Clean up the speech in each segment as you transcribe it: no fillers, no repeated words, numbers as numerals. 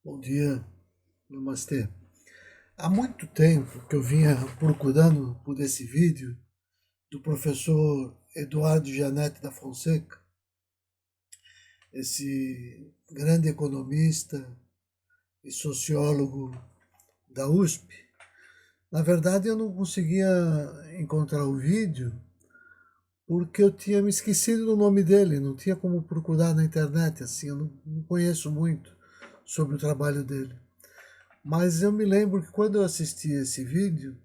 Bom dia, namastê. Há muito tempo que eu vinha procurando por esse vídeo do professor Eduardo Janete da Fonseca, esse grande economista e sociólogo da USP. Na verdade, eu não conseguia encontrar o vídeo porque eu tinha me esquecido do nome dele, não tinha como procurar na internet, assim, eu não conheço muito sobre o trabalho dele. Mas eu me lembro que quando eu assisti esse vídeo,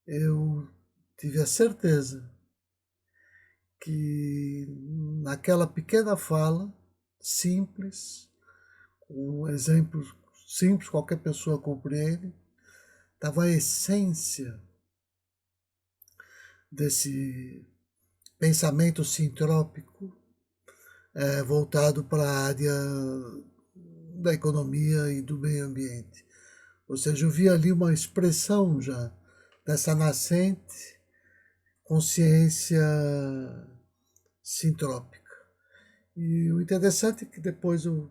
eu tive a certeza que naquela pequena fala, simples, com exemplos simples, qualquer pessoa compreende, estava a essência desse pensamento sintrópico voltado para a área da economia e do meio ambiente. Ou seja, eu vi ali uma expressão já dessa nascente consciência sintrópica. E o interessante é que depois eu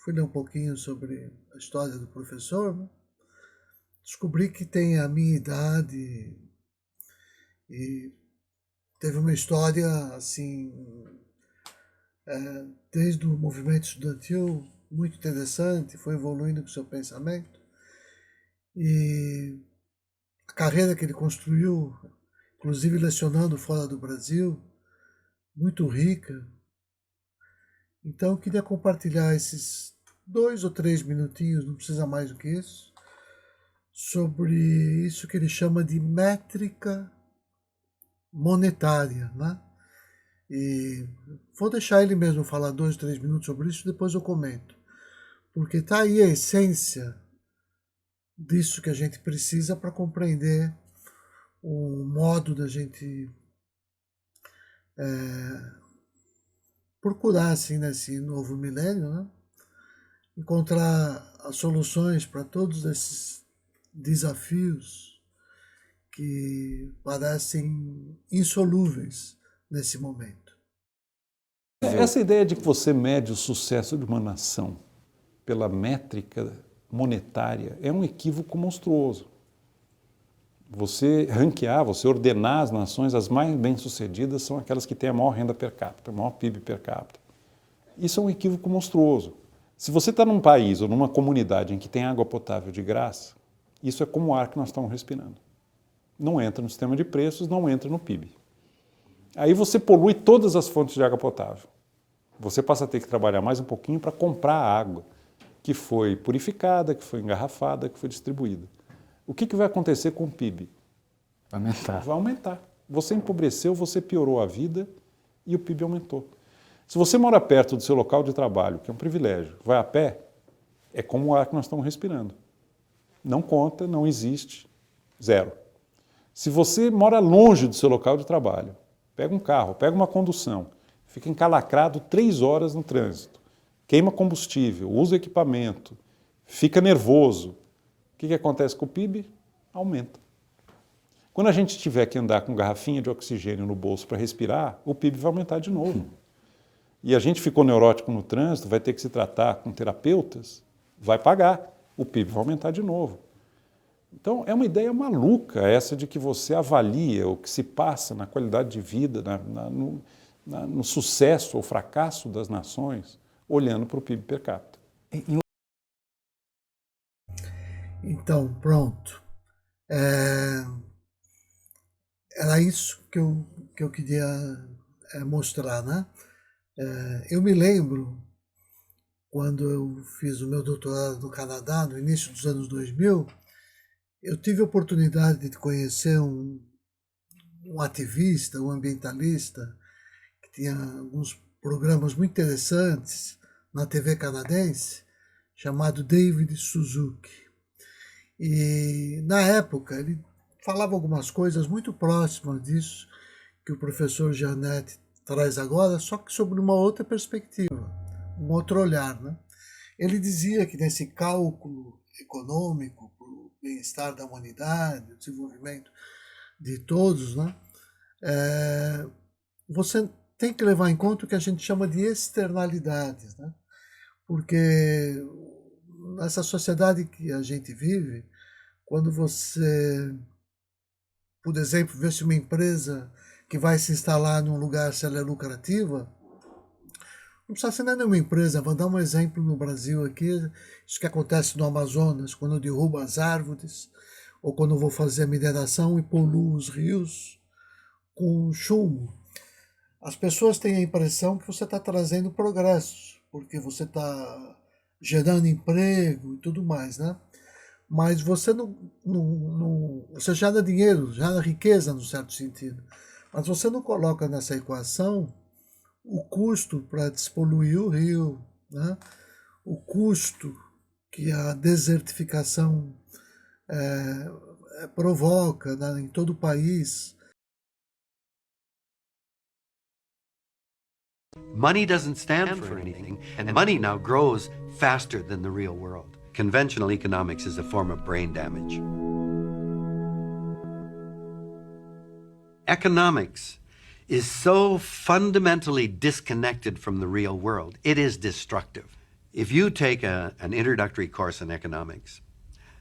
fui ler um pouquinho sobre a história do professor, né? Descobri que tem a minha idade e teve uma história assim, desde o movimento estudantil, muito interessante, foi evoluindo com o seu pensamento. E a carreira que ele construiu, inclusive lecionando fora do Brasil, muito rica. Então eu queria compartilhar esses 2 ou 3 minutinhos, não precisa mais do que isso, sobre isso que ele chama de métrica monetária, né? E vou deixar ele mesmo falar 2, 3 minutos sobre isso, depois eu comento. Porque está aí a essência disso que a gente precisa para compreender o modo da gente procurar, assim, nesse novo milênio, né? Encontrar as soluções para todos esses desafios que parecem insolúveis nesse momento. Essa ideia de que você mede o sucesso de uma nação pela métrica monetária é um equívoco monstruoso. Você ranquear, você ordenar as nações, as mais bem-sucedidas são aquelas que têm a maior renda per capita, o maior PIB per capita. Isso é um equívoco monstruoso. Se você está num país ou numa comunidade em que tem água potável de graça, isso é como o ar que nós estamos respirando. Não entra no sistema de preços, não entra no PIB. Aí você polui todas as fontes de água potável. Você passa a ter que trabalhar mais um pouquinho para comprar a água que foi purificada, que foi engarrafada, que foi distribuída. O que vai acontecer com o PIB? Vai aumentar. Vai aumentar. Você empobreceu, você piorou a vida e o PIB aumentou. Se você mora perto do seu local de trabalho, que é um privilégio, vai a pé, é como o ar que nós estamos respirando. Não conta, não existe, zero. Se você mora longe do seu local de trabalho, pega um carro, pega uma condução, fica encalacrado 3 horas no trânsito, queima combustível, usa equipamento, fica nervoso, o que acontece com o PIB? Aumenta. Quando a gente tiver que andar com garrafinha de oxigênio no bolso para respirar, o PIB vai aumentar de novo. E a gente ficou neurótico no trânsito, vai ter que se tratar com terapeutas, vai pagar, o PIB vai aumentar de novo. Então, é uma ideia maluca essa de que você avalia o que se passa na qualidade de vida, no sucesso ou fracasso das nações, olhando para o PIB per capita. Então, pronto. Era isso que eu queria mostrar, né? Eu me lembro, quando eu fiz o meu doutorado no Canadá, no início dos anos 2000, eu tive a oportunidade de conhecer um ativista, um ambientalista, que tinha alguns programas muito interessantes na TV canadense, chamado David Suzuki. E, na época, ele falava algumas coisas muito próximas disso que o professor Janete traz agora, só que sobre uma outra perspectiva, um outro olhar, né? Ele dizia que nesse cálculo econômico para o bem-estar da humanidade, o desenvolvimento de todos, né? Você tem que levar em conta o que a gente chama de externalidades, né? Porque nessa sociedade que a gente vive, quando você, por exemplo, vê se uma empresa que vai se instalar num lugar, se ela é lucrativa, não precisa ser nenhuma empresa. Vou dar um exemplo no Brasil aqui, isso que acontece no Amazonas, quando eu derrubo as árvores, ou quando eu vou fazer a mineração e poluo os rios com chumbo. As pessoas têm a impressão que você está trazendo progresso, porque você está gerando emprego e tudo mais, né? Mas você você gera dinheiro, gera riqueza no certo sentido. Mas você não coloca nessa equação o custo para despoluir o rio, né? O custo que a desertificação provoca, né, em todo o país. Money doesn't stand for anything, and money now grows faster than the real world. Conventional economics is a form of brain damage. Economics is so fundamentally disconnected from the real world, it is destructive. If you take an introductory course in economics,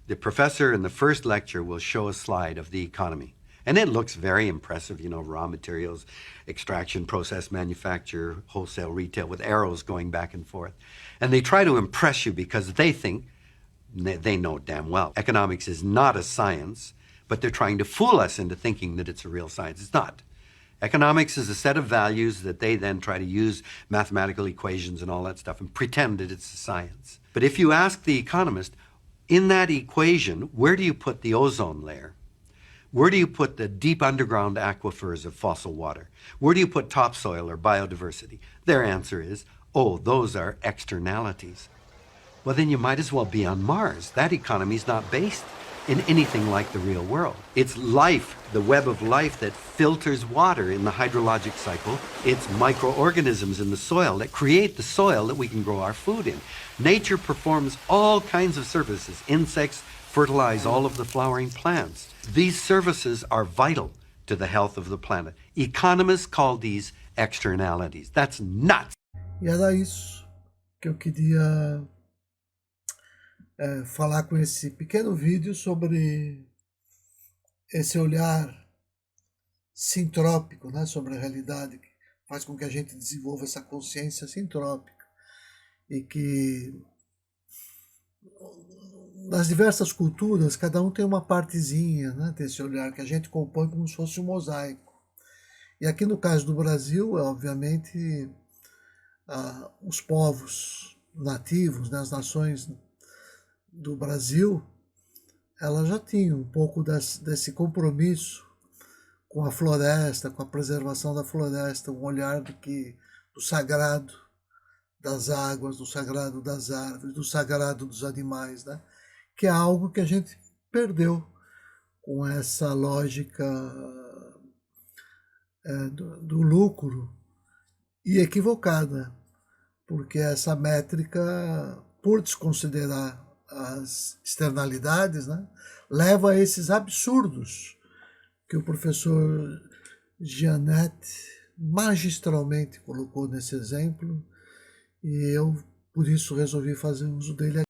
the professor in the first lecture will show a slide of the economy. And it looks very impressive, you know, raw materials, extraction, process, manufacture, wholesale, retail, with arrows going back and forth. And they try to impress you because they think, they know damn well, economics is not a science, but they're trying to fool us into thinking that it's a real science. It's not. Economics is a set of values that they then try to use mathematical equations and all that stuff and pretend that it's a science. But if you ask the economist, in that equation, where do you put the ozone layer? Where do you put the deep underground aquifers of fossil water? Where do you put topsoil or biodiversity? Their answer is, oh, those are externalities. Well, then you might as well be on Mars. That economy is not based in anything like the real world. It's life, the web of life that filters water in the hydrologic cycle. It's microorganisms in the soil that create the soil that we can grow our food in. Nature performs all kinds of services. Insects fertilize all of the flowering plants. These services are vital to the health of the planet. Economists call these externalities. That's nuts. E era isso que eu queria falar com esse pequeno vídeo sobre esse olhar sintrópico, né, sobre a realidade, que faz com que a gente desenvolva essa consciência sintrópica e que nas diversas culturas cada um tem uma partezinha, né, desse olhar que a gente compõe como se fosse um mosaico. E aqui no caso do Brasil, obviamente, os povos nativos, né, as nações do Brasil, ela já tinha um pouco desse compromisso com a floresta, com a preservação da floresta, um olhar do sagrado das águas, do sagrado das árvores, do sagrado dos animais, né? Que é algo que a gente perdeu com essa lógica do lucro e equivocada, porque essa métrica, por desconsiderar as externalidades, né, leva a esses absurdos que o professor Gianetti magistralmente colocou nesse exemplo, e eu, por isso, resolvi fazer uso dele aqui.